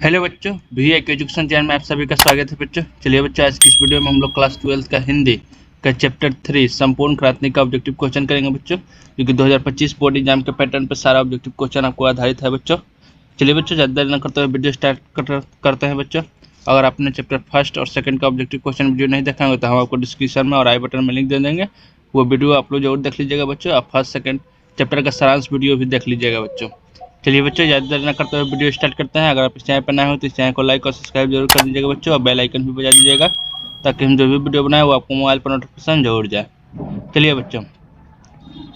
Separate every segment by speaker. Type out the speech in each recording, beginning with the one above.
Speaker 1: Hello बच्चों, भैया education channel में आप सभी का स्वागत है बच्चों। चलिए बच्चों, आज की इस वीडियो में हम लोग क्लास 12 का हिंदी का चैप्टर 3 संपूर्ण क्रांति का ऑब्जेक्टिव क्वेश्चन करेंगे बच्चों, क्योंकि 2025 बोर्ड एग्जाम के पैटर्न पर सारा ऑब्जेक्टिव क्वेश्चन आपको आधारित है बच्चों। चलिए बच्चों, ज़्यादा देर न करते हुए वीडियो स्टार्ट करते हैं बच्चों। अगर आपने चैप्टर फर्स्ट और सेकंड का ऑब्जेक्टिव क्वेश्चन वीडियो नहीं देखा होगा तो हम आपको डिस्क्रिप्शन में और आई बटन में लिंक दे देंगे, वो वीडियो आप लोग जरूर देख लीजिएगा बच्चों। आप फर्स्ट सेकंड चैप्टर का सारांश वीडियो भी देख लीजिएगा बच्चों। चलिए बच्चों, ज़्यादा देर न करते हुए वीडियो स्टार्ट करते हैं। अगर आप इस चैनल पर नए हो तो इस चैनल को लाइक और सब्सक्राइब जरूर कर दीजिएगा बच्चों, और बेल आइकन भी बजा दीजिएगा ताकि हम जो भी वीडियो बनाए वो आपको मोबाइल पर नोटिफिकेशन जरूर जाए। चलिए बच्चों,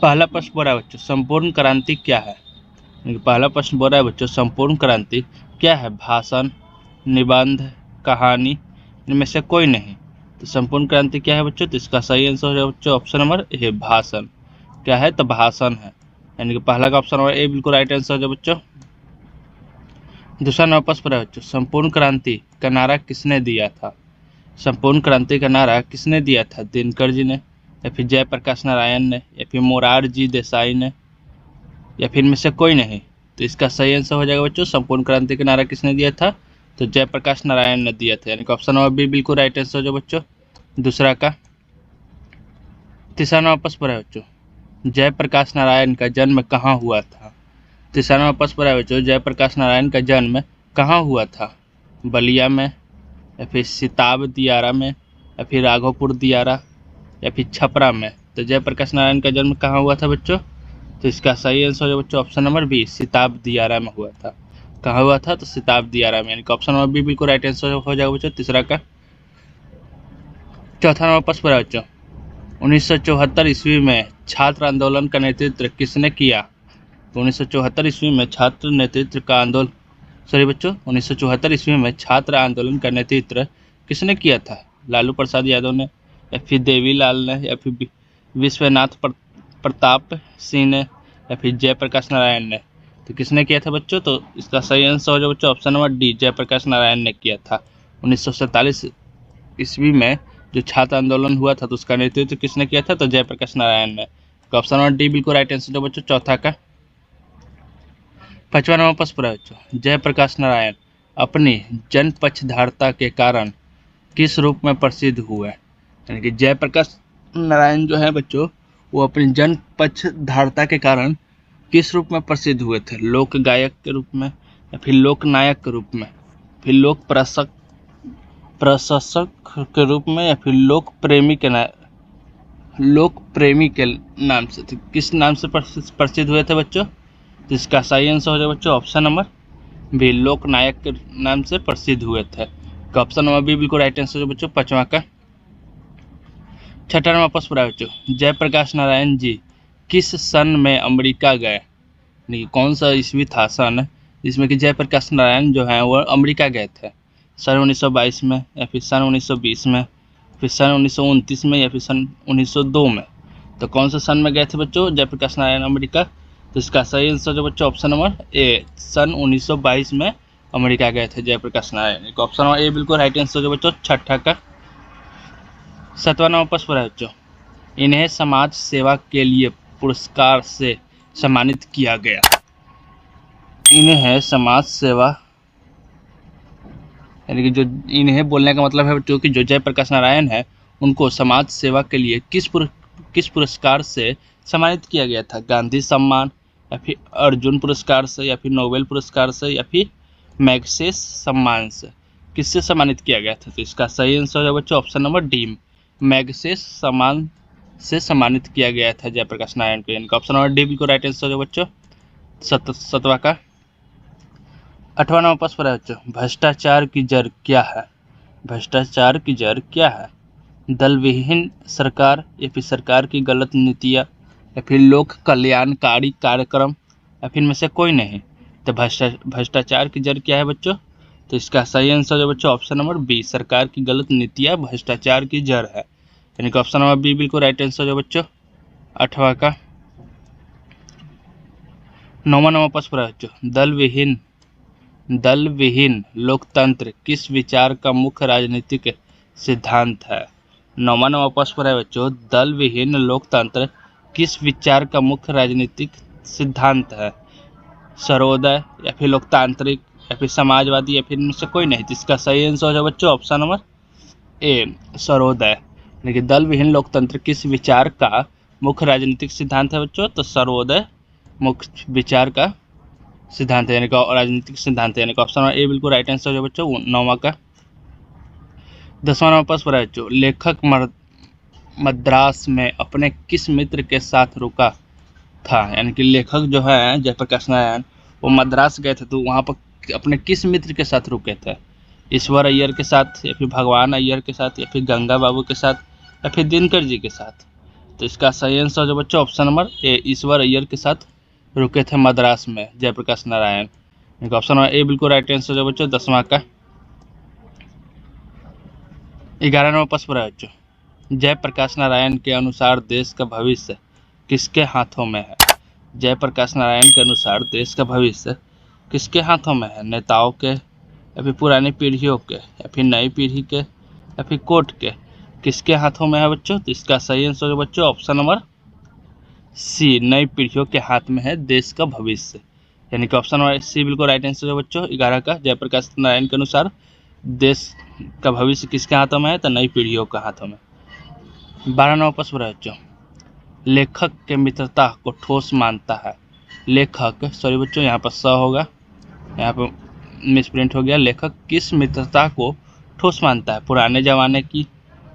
Speaker 1: पहला प्रश्न बोला है बच्चों, संपूर्ण क्रांति क्या है। पहला प्रश्न बोला है बच्चों, संपूर्ण क्रांति क्या है। भाषण, निबंध, कहानी, इनमें से कोई नहीं। तो संपूर्ण क्रांति क्या है बच्चों, तो इसका सही आंसर हो जाए बच्चों ऑप्शन नंबर ए, भाषण। क्या है, तो भाषण है, यानी कि पहला का ऑप्शन नंबर ए बिल्कुल राइट आंसर हो जाए बच्चों। दूसरा नंबर प्रश्न पर है बच्चों, संपूर्ण क्रांति का नारा किसने दिया था। संपूर्ण क्रांति का नारा किसने दिया था, दिनकर जी ने, या फिर जयप्रकाश नारायण ने, या फिर मोरारजी देसाई ने, या फिर इनमें से कोई नहीं। तो इसका सही आंसर हो जाएगा बच्चों, संपूर्ण क्रांति का नारा किसने दिया था, तो जयप्रकाश नारायण ने दिया था, यानी कि ऑप्शन नंबर बी बिल्कुल राइट आंसर हो जाए बच्चों दूसरा का। तीसरा नंबर प्रश्न पर है बच्चों, जयप्रकाश नारायण का जन्म कहाँ हुआ था। तीसरा नंबर प्रश्न पर है बच्चों, जयप्रकाश नारायण का जन्म कहाँ हुआ था। बलिया में, या फिर सिताब दियारा में, या फिर राघोपुर दियारा, या फिर छपरा में। तो जयप्रकाश नारायण का जन्म कहाँ हुआ था बच्चों, तो इसका सही आंसर है बच्चों ऑप्शन नंबर बी, सिताब दियारा में हुआ था। कहाँ हुआ था, तो सिताब दियारा में, यानी कि ऑप्शन नंबर बी बिल्कुल राइट आंसर हो जाएगा बच्चों तीसरा का। चौथा नंबर प्रश्न है बच्चों, 1974 ईस्वी में छात्र आंदोलन का नेतृत्व किसने किया। तो 1974 ईस्वी में छात्र नेतृत्व का आंदोलन बच्चों 1974 ईस्वी में छात्र आंदोलन का नेतृत्व किसने किया था। लालू प्रसाद यादव ने, या फिर देवीलाल ने, या फिर विश्वनाथ प्रताप सिंह ने, या फिर जयप्रकाश नारायण ने। तो किसने किया था बच्चों, तो इसका सही आंसर हो जाए बच्चों option number D, Jayaprakash Narayan ने किया था। 1947 ईस्वी में जो छात्र आंदोलन हुआ था तो उसका नेतृत्व किसने किया था, तो जयप्रकाश नारायण ने। तो ऑप्शन नंबर डी बिल्कुल राइट आंसर हो बच्चों चौथा का। पांचवा नंबर प्रश्न है बच्चों, जयप्रकाश नारायण अपनी जन पक्षधारता के कारण किस रूप में प्रसिद्ध हुए। यानी कि जयप्रकाश नारायण जो है बच्चों, वो अपनी जन पक्षधारता के कारण किस रूप में प्रसिद्ध हुए थे। लोक गायक के रूप में, या फिर लोक नायक के रूप में, फिर लोक प्रशंसक के रूप में, या फिर लोक प्रेमी के नाम से। तो किस नाम से प्रसिद्ध हुए थे बच्चों, तो इसका सही आंसर हो जाए बच्चों ऑप्शन नंबर बी, लोक नायक के नाम से प्रसिद्ध हुए थे। तो ऑप्शन नंबर बी बिल्कुल राइट आंसर हो बच्चों पांचवा का। छठा नंबर प्रश्न है बच्चों, जयप्रकाश नारायण जी किस सन में अमेरिका गए। नहीं, कौन सा ईस्वी था सन जिसमें कि जयप्रकाश नारायण जो है वो अमेरिका गए थे। सन 1922 में, या फिर सन 1920 में, फिर सन 1929 में, या फिर सन 1902 में। तो कौन सा सन में गए थे बच्चों जयप्रकाश नारायण अमेरिका, तो इसका सही आंसर जो बच्चों ऑप्शन नंबर ए, सन 1922 में अमेरिका गए थे Jayaprakash Narayan. Option number A बिल्कुल राइट आंसर जो बच्चों छठा का। सातवां नंबर प्रश्न है बच्चों, इन्हें समाज सेवा के लिए पुरस्कार से सम्मानित किया गया। इन्हें समाज सेवा, यानी कि जो इन्हें बोलने का मतलब है बच्चों कि जो जयप्रकाश नारायण है उनको समाज सेवा के लिए किस पुरस्कार से सम्मानित किया गया था। गांधी सम्मान, या फिर अर्जुन पुरस्कार से, या फिर नोबेल पुरस्कार से, या फिर मैग्सेस सम्मान से। किससे सम्मानित किया गया था, तो इसका सही आंसर है बच्चों ऑप्शन नंबर डी, मैग्सेस सम्मान से सम्मानित किया गया था जयप्रकाश नारायण को, यानी कि ऑप्शन नंबर डी बिल्कुल राइट आंसर है बच्चों सतवा का। आठवां नंबर प्रश्न है बच्चों, भ्रष्टाचार की जड़ क्या है। भ्रष्टाचार की जड़ क्या है। दल विहीन सरकार, या फिर सरकार की गलत नीतियाँ, या फिर लोक कल्याणकारी कार्यक्रम, या फिर इनमें से कोई नहीं। तो भ्रष्टाचार की जड़ क्या है बच्चों, तो इसका सही आंसर है बच्चों ऑप्शन नंबर बी, सरकार की गलत नीतियाँ भ्रष्टाचार की जड़ है, यानी कि ऑप्शन नंबर बी बिल्कुल राइट आंसर है बच्चों आठवां का। नौवां नंबर प्रश्न है बच्चों, दल विहीन लोकतंत्र किस विचार का मुख्य राजनीतिक सिद्धांत है। नौवां नंबर प्रश्न है बच्चों, दल विहीन लोकतंत्र किस विचार का मुख्य राजनीतिक सिद्धांत है। सर्वोदय, या फिर लोकतांत्रिक, या फिर समाजवादी या फिर इनमें से कोई नहीं। तो इसका सही आंसर हो जाए बच्चों ऑप्शन नंबर ए सर्वोदय। लेकिन दल विहीन लोकतंत्र किस विचार का मुख्य राजनीतिक सिद्धांत है बच्चों? तो सर्वोदय मुख्य विचार का सिद्धांत है, यानी कि राजनीतिक सिद्धांत है, यानी कि ऑप्शन नंबर ए बिल्कुल राइट आंसर हो जाए बच्चों 9वां का। 10वां नंबर प्रश्न है बच्चों, लेखक मद्रास में अपने किस मित्र के साथ रुका था? यानी कि लेखक जो है जयप्रकाश नारायण वो मद्रास गए थे, तो वहाँ पर अपने किस मित्र के साथ रुके थे? ईश्वर अय्यर के साथ, या फिर भगवान अय्यर के साथ, या फिर गंगा बाबू के साथ, या फिर दिनकर जी के साथ? तो इसका सही आंसर जो बच्चों option number A Ishwar Iyer के साथ रुके थे मद्रास में Jayaprakash Narayan. Option number A बिल्कुल राइट आंसर जो बच्चों 10वां का। 11 नंबर प्रश्न है बच्चों, जयप्रकाश नारायण के अनुसार देश का भविष्य किसके हाथों में है? जयप्रकाश नारायण के अनुसार देश का भविष्य किसके हाथों में है? नेताओं के, या फिर पुरानी पीढ़ियों के, या फिर नई पीढ़ी के, या फिर कोर्ट के? किसके हाथों में है बच्चों? तो इसका सही आंसर है बच्चों ऑप्शन नंबर सी, नई पीढ़ियों के हाथ में है देश का भविष्य, यानी कि ऑप्शन नंबर सी बिल्कुल राइट आंसर है बच्चों 11 का। जयप्रकाश नारायण के अनुसार देश का भविष्य किसके हाथों में है? तो नई पीढ़ियों के हाथों में। 12 नंबर प्रश्न बच्चों, लेखक के मित्रता को ठोस मानता है। लेखक, सॉरी बच्चों यहाँ पर स होगा, यहाँ पर मिसप्रिंट हो गया। लेखक किस मित्रता को ठोस मानता है? पुराने ज़माने की,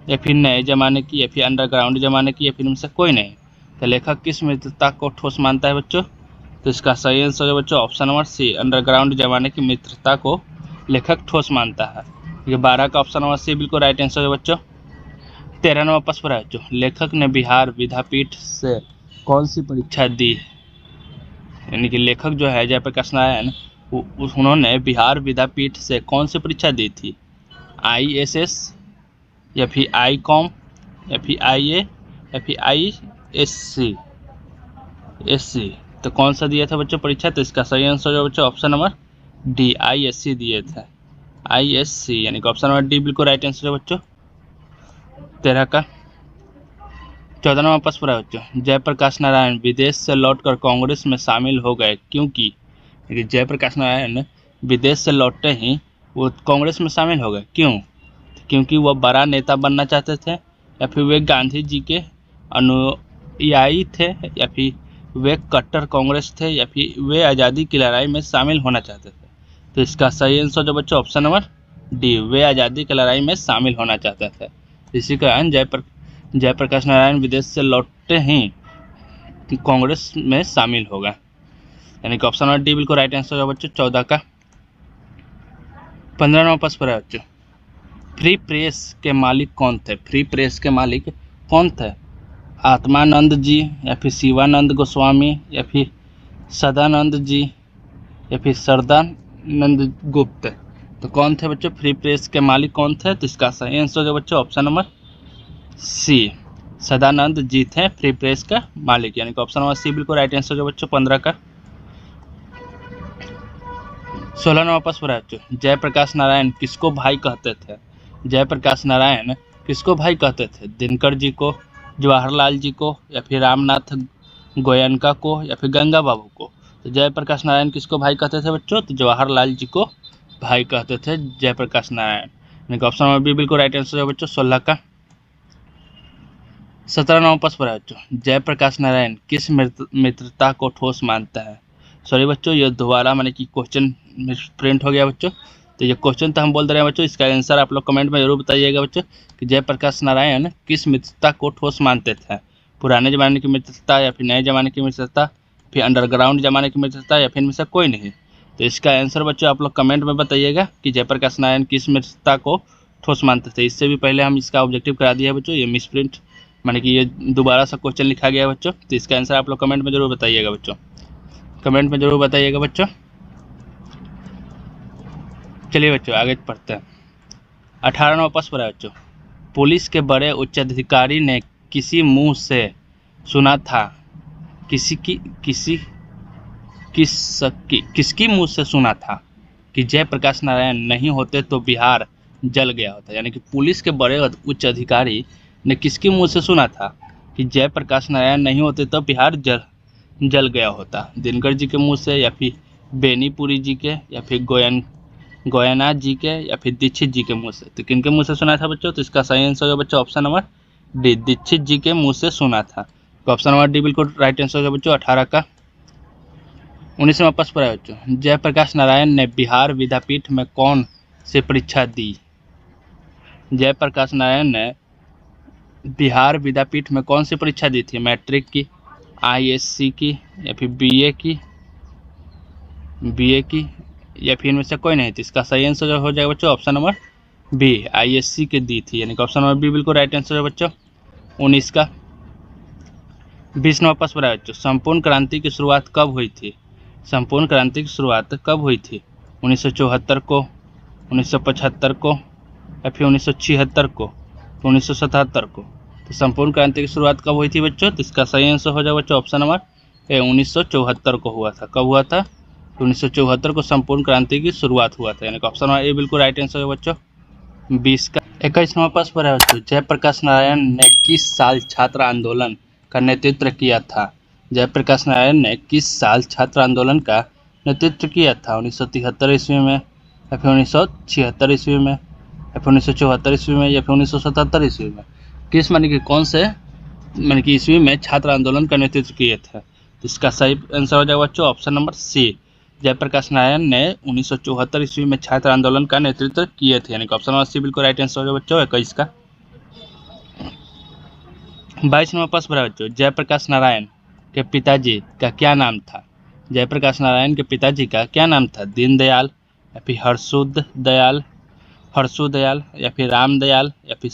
Speaker 1: या फिर नए ज़माने की, या फिर अंडरग्राउंड ज़माने की, या फिर इनमें से कोई नहीं? तो लेखक किस मित्रता को ठोस मानता है बच्चों? तो इसका सही आंसर है बच्चों ऑप्शन नंबर सी, अंडरग्राउंड ज़माने की मित्रता को लेखक ठोस मानता है। ये 12 का ऑप्शन नंबर सी बिल्कुल राइट आंसर है बच्चों। 13 नंबर प्रश्न है बच्चों, लेखक ने बिहार विद्यापीठ से कौन सी परीक्षा दी? यानी कि लेखक जो है जयप्रकाश नारायण उन्होंने बिहार विद्यापीठ से कौन सी परीक्षा दी थी? ISS, या फिर ICOM, या फिर IA, या फिर ISC? तो कौन सा दिया था बच्चों परीक्षा? तो इसका सही आंसर है बच्चों ऑप्शन नंबर डी, ISC दिए थे, ISC, यानी कि ऑप्शन नंबर डी बिल्कुल राइट आंसर है बच्चों 13 का। 14 नंबर प्रश्न है बच्चों, जयप्रकाश नारायण विदेश से लौटकर कांग्रेस में शामिल हो गए क्योंकि? जयप्रकाश नारायण विदेश से लौटते ही वो कांग्रेस में शामिल हो गए, क्यों? क्योंकि वह बड़ा नेता बनना चाहते थे, या फिर वे गांधी जी के अनुयायी थे, या फिर वे कट्टर कांग्रेस थे, या फिर वे आज़ादी की लड़ाई में शामिल होना चाहते थे? तो इसका सही आंसर जो बच्चों ऑप्शन नंबर डी, वे आज़ादी की लड़ाई में शामिल होना चाहते थे। इसी कारण जयप्रकाश नारायण विदेश से लौटते ही कांग्रेस में शामिल हो गए, यानी कि ऑप्शन नंबर डी बिल्कुल राइट आंसर है बच्चों 14 का। 15 नंबर प्रश्न है बच्चों, फ्री प्रेस के मालिक कौन थे? फ्री प्रेस के मालिक कौन थे? आत्मानंद जी, या फिर शिवानंद गोस्वामी, या फिर सदानंद जी, या फिर सरदानंद गुप्त? तो कौन थे बच्चों फ्री प्रेस के मालिक कौन थे? तो इसका सही आंसर है बच्चों ऑप्शन नंबर सी, सदानंद जी थे फ्री प्रेस का मालिक, यानी कि ऑप्शन नंबर सी बिल्कुल राइट आंसर है बच्चों 15 का। 16 नंबर प्रश्न है बच्चों, जयप्रकाश नारायण किसको भाई कहते थे? जयप्रकाश नारायण किसको भाई कहते थे? दिनकर जी को, जवाहरलाल जी को, या फिर रामनाथ गोयनका को, या फिर गंगा बाबू को? तो जयप्रकाश नारायण किसको भाई कहते थे बच्चों? तो जवाहरलाल जी को भाई कहते थे जयप्रकाश नारायण, यानी कि ऑप्शन नंबर बी बिल्कुल राइट आंसर है बच्चों 16 का। 17 नंबर प्रश्न है बच्चों, जयप्रकाश नारायण किस मित्रता को ठोस मानता है? सॉरी बच्चों ये दोबारा मैंने कि क्वेश्चन प्रिंट हो गया बच्चों, तो ये क्वेश्चन तो हम बोल दे रहे हैं बच्चों, इसका आंसर आप लोग कमेंट में जरूर बताइएगा बच्चों कि जयप्रकाश नारायण किस मित्रता को ठोस मानते थे? पुराने ज़माने की मित्रता, या फिर नए ज़माने की मित्रता, फिर अंडरग्राउंड ज़माने की मित्रता, या फिर इनमें से कोई नहीं? तो इसका आंसर बच्चों आप लोग कमेंट में बताइएगा कि जयप्रकाश नारायण किस मित्रता को ठोस मानते थे। इससे भी पहले हम इसका ऑब्जेक्टिव करा दिया है बच्चों, ये मिसप्रिंट माने कि ये दोबारा सा क्वेश्चन लिखा गया है बच्चों, तो इसका आंसर आप लोग कमेंट में जरूर बताइएगा बच्चों, कमेंट में जरूर बताइएगा बच्चों। चलिए बच्चों आगे पढ़ते हैं। 18 नंबर प्रश्न है बच्चों, पुलिस के बड़े उच्चाधिकारी ने किसी मुंह से सुना था, किसकी मुंह से सुना था कि जयप्रकाश नारायण नहीं होते तो बिहार जल गया होता? यानी कि पुलिस के बड़े उच्च अधिकारी ने किसके मुंह से सुना था कि जयप्रकाश नारायण नहीं होते तो बिहार जल गया होता? दिनकर जी के मुंह से, या फिर बेनीपुरी जी के, या फिर गोयनाथ जी के, या फिर दीक्षित जी के मुंह से। तो किनके मुंह से सुना था बच्चों? तो इसका सही आंसर होगा बच्चों ऑप्शन नंबर डी, दीक्षित जी के मुंह से सुना था। तो ऑप्शन नंबर डी बिल्कुल राइट आंसर होगा बच्चों 18 का। 19वां प्रश्न पर है बच्चों, जयप्रकाश नारायण ने बिहार विद्यापीठ में कौन से परीक्षा दी? जयप्रकाश नारायण ने बिहार विद्यापीठ में कौन सी परीक्षा दी थी? मैट्रिक की, आईएससी की, या फिर बीए की, या फिर इनमें से कोई नहीं थी? इसका सही आंसर हो जाएगा बच्चों ऑप्शन नंबर बी, आईएससी के दी थी, यानी कि ऑप्शन नंबर बी बिल्कुल राइट आंसर है बच्चों 19 का। 20वां प्रश्न है बच्चों, संपूर्ण क्रांति की शुरुआत कब हुई थी? संपूर्ण क्रांति की शुरुआत कब हुई थी? 1974 को, 1975 को, या फिर 1976 को, 1977 को? तो संपूर्ण क्रांति की शुरुआत कब हुई थी बच्चों? तो इसका सही आंसर हो जाएगा बच्चों ऑप्शन नंबर ए, 1974 को हुआ था। कब हुआ था? 1974 को संपूर्ण क्रांति की शुरुआत हुआ था, यानी कि ऑप्शन नंबर ए बिल्कुल राइट आंसर है बच्चों 20 का। 21वां प्रश्न है बच्चों, जयप्रकाश नारायण ने किस साल छात्र आंदोलन का नेतृत्व किया था? जयप्रकाश नारायण ने किस साल छात्र आंदोलन का नेतृत्व किया था? 1973 ईस्वी में, या फिर 1976 ईस्वी में, या फिर 1974 ईस्वी में, या फिर 1977 ईस्वी में? किस माने कि कौन से माने कि ईस्वी में छात्र आंदोलन का नेतृत्व किए थे? तो इसका सही आंसर हो जाएगा बच्चों option number C, Jayaprakash Narayan ने 1974 ईस्वी में छात्र आंदोलन का नेतृत्व किए थे, यानी कि ऑप्शन नंबर सी बिल्कुल राइट आंसर होगा बच्चों 21 का। 22वां प्रश्न है बच्चों, जयप्रकाश नारायण के पिताजी का क्या नाम था? जयप्रकाश नारायण के पिताजी का क्या नाम था? दीनदयाल, या फिर हर्षुदयाल, या फिर रामदयाल, या फिर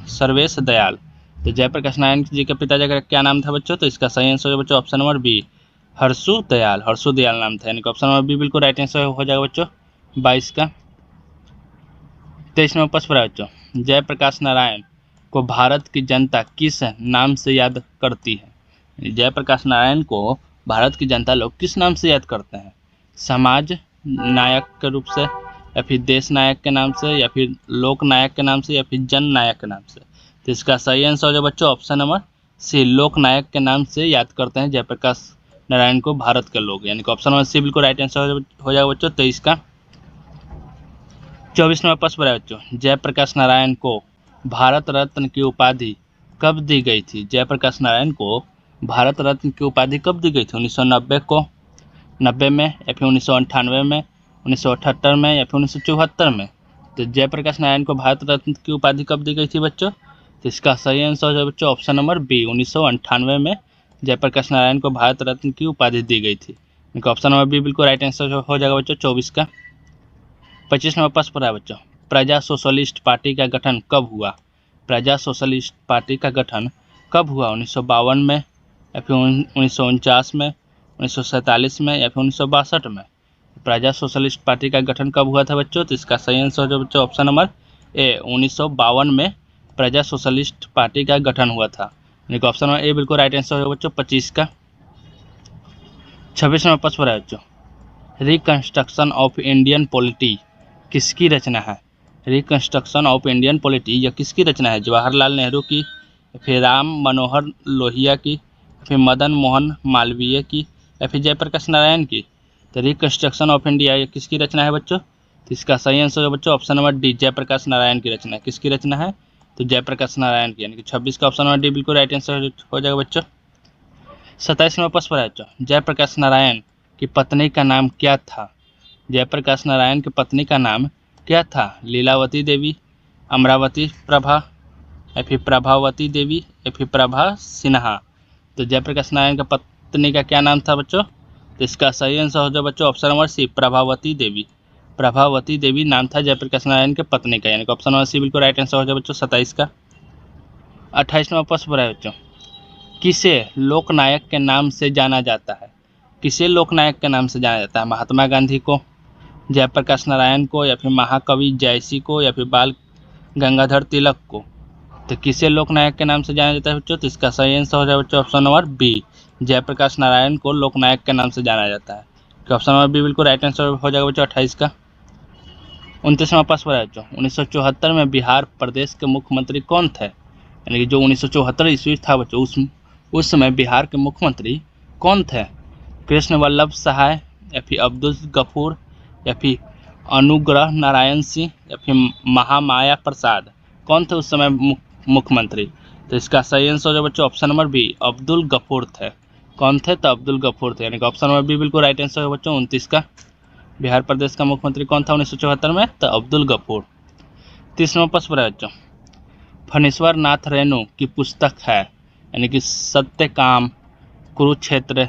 Speaker 1: सर्वेश दयाल? तो जयप्रकाश नारायण जी के पिताजी का क्या नाम था बच्चों? तो इसका सही आंसर है बच्चों ऑप्शन नंबर बी, हर्षुदयाल नाम था, यानी कि ऑप्शन नंबर बी बिल्कुल राइट आंसर हो जाएगा बच्चों 22 का। 23वां प्रश्न है बच्चों, जयप्रकाश नारायण को भारत की जनता किस नाम से याद करती है? जयप्रकाश नारायण को भारत की जनता लोग किस नाम से याद करते हैं? समाज नायक के रूप से, या फिर देश नायक के नाम से, या फिर लोक नायक के नाम से, या फिर जन नायक के नाम से? तो इसका सही आंसर हो जाएगा बच्चों ऑप्शन नंबर सी, लोक नायक के नाम से याद करते हैं जयप्रकाश नारायण को भारत के लोग, यानी कि ऑप्शन नंबर सी बिल्कुल राइट आंसर हो जाएगा बच्चों 23 का। 24वां प्रश्न है बच्चों, जयप्रकाश नारायण को भारत रत्न की उपाधि कब दी गई थी? जयप्रकाश नारायण को भारत रत्न की उपाधि कब दी गई थी? 1990 को, 90 में, या फिर 1998 में, 1978 में, या फिर 1974 में? तो जयप्रकाश नारायण को भारत रत्न की उपाधि कब दी गई थी बच्चों? तो इसका सही आंसर है बच्चों ऑप्शन नंबर बी, 1998 में जयप्रकाश नारायण को भारत रत्न की उपाधि दी गई थी, इनका ऑप्शन नंबर बी बिल्कुल राइट आंसर हो जाएगा बच्चों 24 का। 25वां प्रश्न पर है बच्चों, प्रजा सोशलिस्ट पार्टी का गठन कब हुआ? प्रजा सोशलिस्ट पार्टी का गठन कब हुआ? 1952 में, या फिर 1949 में, 1947 में, या फिर 1962 में? प्रजा सोशलिस्ट पार्टी का गठन कब हुआ था बच्चों? तो इसका सही आंसर हो बच्चों ऑप्शन नंबर ए, 1952 में प्रजा सोशलिस्ट पार्टी का गठन हुआ था, यानी कि ऑप्शन नंबर ए बिल्कुल राइट आंसर होगा बच्चों 25 का। 26वां प्रश्न है बच्चों, रिकंस्ट्रक्शन ऑफ इंडियन पॉलिटी किसकी रचना है? रिकंस्ट्रक्शन ऑफ इंडियन पॉलिटी यह किसकी रचना है? जवाहरलाल नेहरू की, फिर राम मनोहर लोहिया की, फिर मदन मोहन मालवीय की, या फिर जयप्रकाश नारायण की? तो रिकंस्ट्रक्शन ऑफ इंडिया ये किसकी रचना है बच्चों? तो इसका सही आंसर है बच्चों option number D, Jayaprakash Narayan की रचना। किसकी रचना है? तो जयप्रकाश नारायण की, यानी कि 26 का ऑप्शन नंबर डी बिल्कुल राइट आंसर हो जाएगा बच्चों। 27वां प्रश्न है बच्चों, जयप्रकाश नारायण की पत्नी का नाम क्या था? जयप्रकाश नारायण की पत्नी का नाम क्या था? लीलावती देवी, अमरावती प्रभा, या फिर प्रभावती देवी, या फिर प्रभा सिन्हा? तो जयप्रकाश नारायण का पत्नी का क्या नाम था बच्चों? तो इसका सही आंसर हो जाए बच्चों ऑप्शन नंबर सी, प्रभावती देवी। प्रभावती देवी नाम था जयप्रकाश नारायण के पत्नी का, यानी कि ऑप्शन नंबर सी बिल्कुल राइट आंसर हो जाए बच्चों 27 का। 28वां प्रश्न है बच्चों, किसे लोकनायक के नाम से जाना जाता है? किसे लोकनायक के नाम से जाना जाता है? महात्मा गांधी को, जयप्रकाश नारायण को, या फिर महाकवि जयसी को, या फिर बाल गंगाधर तिलक को? तो किसे लोकनायक के नाम से जाना जाता है बच्चों? तो इसका सही आंसर हो जाए बच्चों option number B, Jayaprakash Narayan को लोकनायक के नाम से जाना जाता है, तो ऑप्शन नंबर बी बिल्कुल राइट आंसर हो जाएगा बच्चों 28 का। 29वां प्रश्न है बच्चों, 1974 में बिहार प्रदेश के मुख्यमंत्री कौन थे? यानी कि जो 1974 ईस्वी था बच्चों उस समय बिहार के मुख्यमंत्री कौन थे? कृष्ण वल्लभ सहाय या फिर अब्दुल गफूर या फिर अनुग्रह नारायण सिंह या फिर महामाया प्रसाद। कौन थे उस समय मुख्यमंत्री? तो इसका सही आंसर हो जाएगा बच्चों option number B, Abdul Gafoor थे। कौन थे? तो अब्दुल गफूर थे, यानी कि ऑप्शन नंबर बी बिल्कुल राइट आंसर है बच्चों 29 का। बिहार प्रदेश का मुख्यमंत्री कौन था 1974 में? तो अब्दुल गफूर। 30 नंबर प्रश्न है बच्चों, फणीश्वर नाथ रेणु की पुस्तक है, यानी कि सत्यकाम, कुरुक्षेत्र,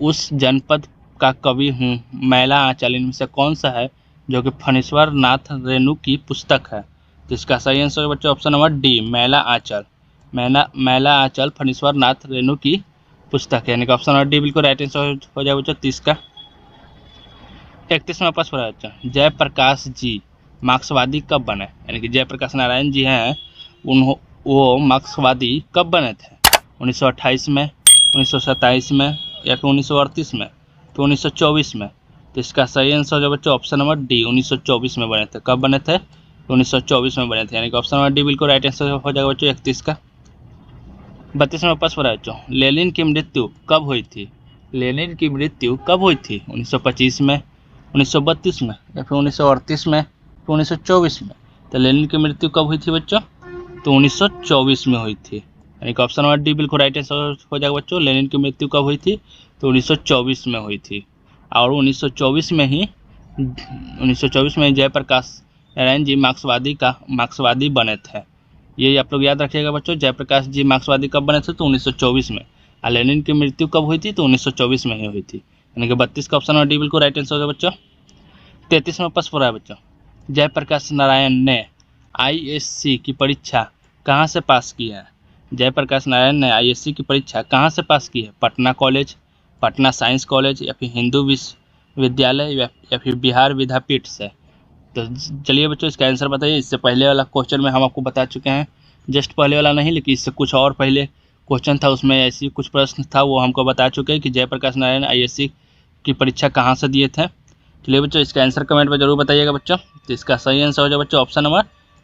Speaker 1: उस जनपद का कवि हूँ, मैला आंचल, इनमें से कौन सा है जो कि फणीश्वर नाथ रेणु की पुस्तक है? तो इसका सही आंसर है बच्चों ऑप्शन नंबर डी, मैला आंचल। मैला आंचल फणीश्वर नाथ रेणु की पुस्तक है, यानी कि ऑप्शन नंबर डी बिल्कुल राइट आंसर हो जाएगा बच्चों 30 का। 31वां प्रश्न है बच्चों, जयप्रकाश जी मार्क्सवादी कब बने? यानी कि जयप्रकाश नारायण जी हैं, वो मार्क्सवादी कब बने थे? 1928 में, 1927 में या फिर 1938 में, तो 1924 में। तो इसका सही आंसर जो बच्चों ऑप्शन नंबर डी, 1924 में बने थे। कब बने थे? 1924 में बने थे, यानी कि ऑप्शन नंबर डी बिल्कुल राइट आंसर हो जाएगा बच्चों 31 का। 32वां प्रश्न है बच्चों, लेनिन की मृत्यु कब हुई थी? लेनिन की मृत्यु कब हुई थी? 1925 में, 1932 में या फिर 1938 में, फिर 1924 में। तो लेनिन की मृत्यु कब हुई थी बच्चों? तो 1924 में हुई थी, यानी कि ऑप्शन नंबर डी बिल्कुल राइट आंसर हो जाएगा बच्चों। लेनिन की मृत्यु कब हुई थी? तो 1924 में हुई थी। और 1924 में ही जयप्रकाश नारायण जी मार्क्सवादी बने थे। ये आप लोग याद रखिएगा बच्चों, जयप्रकाश जी मार्क्सवादी कब बने थे? तो 1924 में। और लेनिन की मृत्यु कब हुई थी? तो 1924 में ही हुई थी, यानी कि 32 का ऑप्शन नंबर डी बिल्कुल राइट आंसर होगा बच्चों। 33वां प्रश्न है बच्चों, जयप्रकाश नारायण ने ISC की परीक्षा कहाँ से पास की है? जयप्रकाश नारायण ने ISC की परीक्षा कहाँ से पास की है? Patna college, Patna science college या फिर हिंदू विश्वविद्यालय या फिर बिहार विद्यापीठ से। तो चलिए बच्चों इसका आंसर बताइए। इससे पहले वाला क्वेश्चन में हम आपको बता चुके हैं, जस्ट पहले वाला नहीं लेकिन इससे कुछ और पहले क्वेश्चन था, उसमें ऐसी कुछ प्रश्न था वो हमको बता चुके हैं कि जयप्रकाश नारायण ISC की परीक्षा कहाँ से दिए थे। चलिए बच्चों इसका आंसर कमेंट में जरूर बताइएगा बच्चों। तो इसका सही आंसर हो जाए बच्चों ऑप्शन नंबर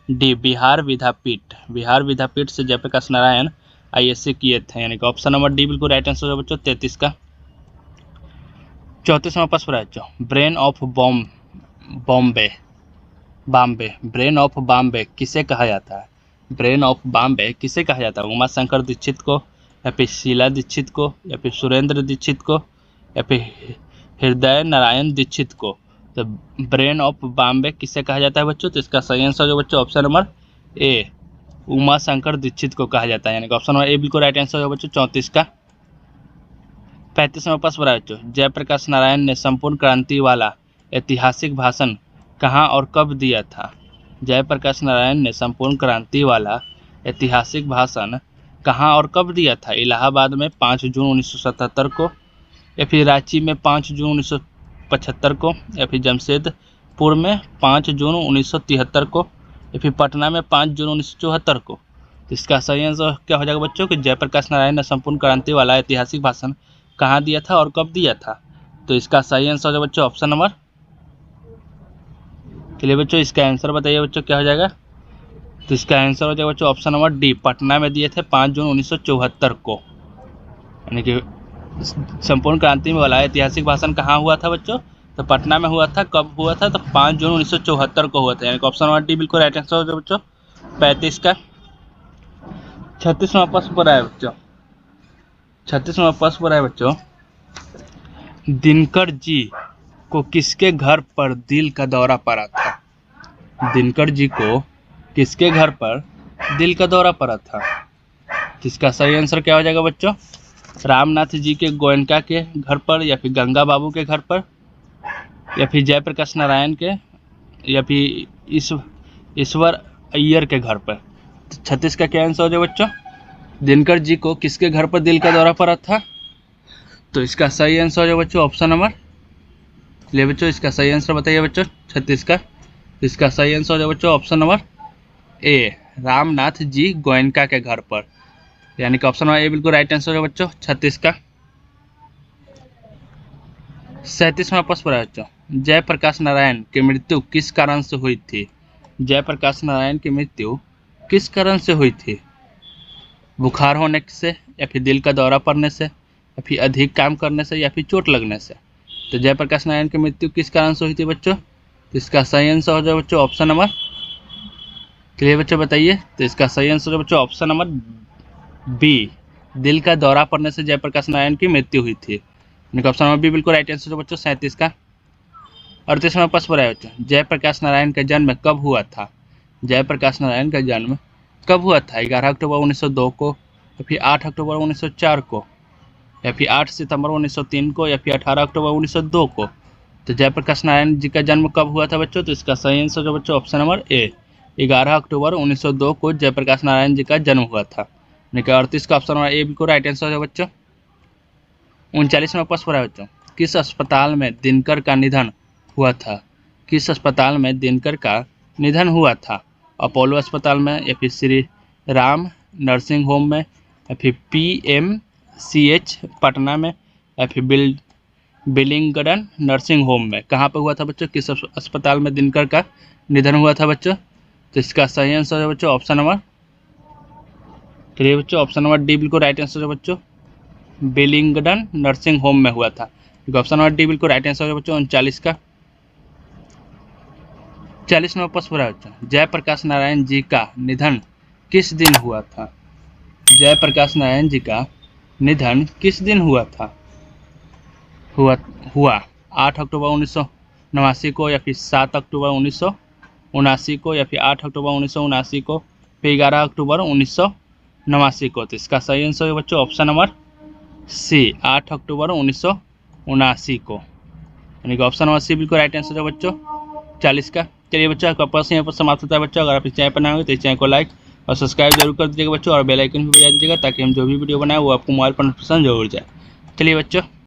Speaker 1: डी, बिहार विद्यापीठ। बिहार विद्यापीठ से जयप्रकाश नारायण ISC किए थे, यानी कि ऑप्शन नंबर डी बिल्कुल राइट आंसर हो बच्चों 33 का। 34वां प्रश्न है बच्चों, brain of Bombay, brain of Bombay किसे कहा जाता है? ब्रेन ऑफ बॉम्बे किसे कहा जाता है? उमा शंकर दीक्षित को या फिर शीला दीक्षित को या फिर सुरेंद्र दीक्षित को या फिर हृदय नारायण दीक्षित को। तो ब्रेन ऑफ बॉम्बे किसे कहा जाता है बच्चों? तो इसका सही आंसर जो बच्चों option number A, Uma Shankar Dixit को कहा जाता है, यानी कि ऑप्शन नंबर ए बिल्कुल राइट आंसर हो बच्चों 34 का। 35वां प्रश्न है बच्चों, जयप्रकाश नारायण ने संपूर्ण क्रांति वाला ऐतिहासिक भाषण कहाँ और कब दिया था? जयप्रकाश नारायण ने संपूर्ण क्रांति वाला ऐतिहासिक भाषण कहाँ और कब दिया था? इलाहाबाद में 5 जून 1977 को या फिर रांची में 5 जून 1975 को या फिर जमशेदपुर में 5 जून 1973 को या फिर पटना में 5 जून 1974 को। तो इसका सही आंसर क्या हो जाएगा बच्चों कि जयप्रकाश नारायण ने संपूर्ण क्रांति वाला ऐतिहासिक भाषण कहाँ दिया था और कब दिया था? तो इसका सही आंसर हो जाएगा बच्चों ऑप्शन नंबर, चलिए बच्चों इसका आंसर बताइए बच्चों क्या हो जाएगा? तो इसका आंसर हो जाएगा बच्चों ऑप्शन नंबर डी, पटना में दिए थे 5 जून 1974 को। यानी कि संपूर्ण क्रांति में वाला ऐतिहासिक भाषण कहाँ हुआ था बच्चों? तो पटना में हुआ था। कब हुआ था? तो 5 जून 1974 को हुआ था, यानी कि ऑप्शन नंबर डी बिल्कुल राइट आंसर हो जाएगा बच्चों 35 का। 36वां प्रश्न पर है बच्चों, 36वां प्रश्न पर है बच्चों, दिनकर जी को किसके घर पर दिल का दौरा पड़ा था? दिनकर जी को किसके घर पर दिल का दौरा पड़ा था? इसका सही आंसर क्या हो जाएगा बच्चों? रामनाथ जी के गोयनका के घर पर या फिर गंगा बाबू के घर पर या फिर जयप्रकाश नारायण के या फिर ईश्वर अय्यर के घर पर। 36 का क्या आंसर हो जाएगा बच्चों? दिनकर जी को किसके घर पर दिल का दौरा पड़ा था? तो इसका सही आंसर हो जाएगा बच्चों ऑप्शन नंबर, ले बच्चों इसका सही आंसर बताइए बच्चों 36 का। इसका सही आंसर हो जाएगा बच्चों ऑप्शन नंबर ए, रामनाथ जी गोयनका के घर पर, यानी कि ऑप्शन नंबर ए बिल्कुल राइट आंसर है बच्चों 36 का। 37वां प्रश्न है बच्चों, जयप्रकाश नारायण की मृत्यु किस कारण से हुई थी? जयप्रकाश नारायण की मृत्यु किस कारण से हुई थी? बुखार होने से या फिर दिल का दौरा पड़ने से या फिर अधिक काम करने से या फिर चोट लगने से। तो जयप्रकाश नारायण की मृत्यु किस कारण से हुई थी बच्चों? तो इसका सही आंसर हो जाए बच्चों ऑप्शन नंबर, चलिए बच्चों बताइए। तो इसका सही आंसर है बच्चों ऑप्शन नंबर बी, दिल का दौरा पड़ने से जयप्रकाश नारायण की मृत्यु हुई थी। ऑप्शन नंबर बी बिल्कुल राइट आंसर है बच्चों 37 का। 38वां प्रश्न है बच्चों, जयप्रकाश नारायण का जन्म कब हुआ था? जयप्रकाश नारायण का जन्म कब हुआ था? 11 अक्टूबर 1902 को, या फिर 8 अक्टूबर 1904 को, या फिर 8 सितंबर 1903 को, या फिर 18 अक्टूबर 1902 को। तो जयप्रकाश नारायण जी का जन्म कब हुआ था बच्चों? तो इसका सही आंसर है बच्चों ऑप्शन नंबर ए, 11 अक्टूबर 1902 को जयप्रकाश नारायण जी का जन्म हुआ था। 38 का ऑप्शन नंबर ए बिल्कुल राइट आंसर है बच्चों। 39वां प्रश्न है बच्चों, किस अस्पताल में दिनकर का निधन हुआ था? किस अस्पताल में दिनकर का निधन हुआ था? अपोलो अस्पताल में, या फिर श्री राम नर्सिंग होम में, या फिर PMCH पटना में, या फिर बिलिंगडन नर्सिंग होम में। कहाँ पर हुआ था बच्चों? किस अस्पताल में दिनकर का निधन हुआ था बच्चों? तो इसका सही आंसर है बच्चों ऑप्शन नंबर, चलिए बच्चों ऑप्शन नंबर डी बिल्कुल राइट आंसर है बच्चों, बिलिंगडन नर्सिंग होम में हुआ था। ऑप्शन नंबर डी बिल्कुल राइट आंसर है बच्चों 39 का। 40वां प्रश्न है बच्चों, जयप्रकाश नारायण जी का निधन किस दिन हुआ था? जयप्रकाश नारायण जी का निधन किस दिन हुआ था? हुआ 8 अक्टूबर 1989 को, या फिर 7 अक्टूबर 1979 को, या फिर 8 अक्टूबर 1979 को, फिर 11 अक्टूबर 1989 को। तो इसका सही आंसर है बच्चों ऑप्शन नंबर सी, 8 अक्टूबर 1979 को, यानी कि ऑप्शन नंबर सी बिल्कुल राइट आंसर है बच्चों 40 का। चलिए बच्चों आपका प्रश्न यहाँ पर समाप्त होता है बच्चों। अगर आप इस चैनल पर नए होंगे तो इस चैनल को लाइक और सब्सक्राइब जरूर कर दीजिएगा बच्चों, और बेल आइकन भी बजा दीजिएगा ताकि हम जो भी वीडियो बनाए वो आपको मोबाइल पर नोटिफिकेशन जरूर जाए। चलिए बच्चों।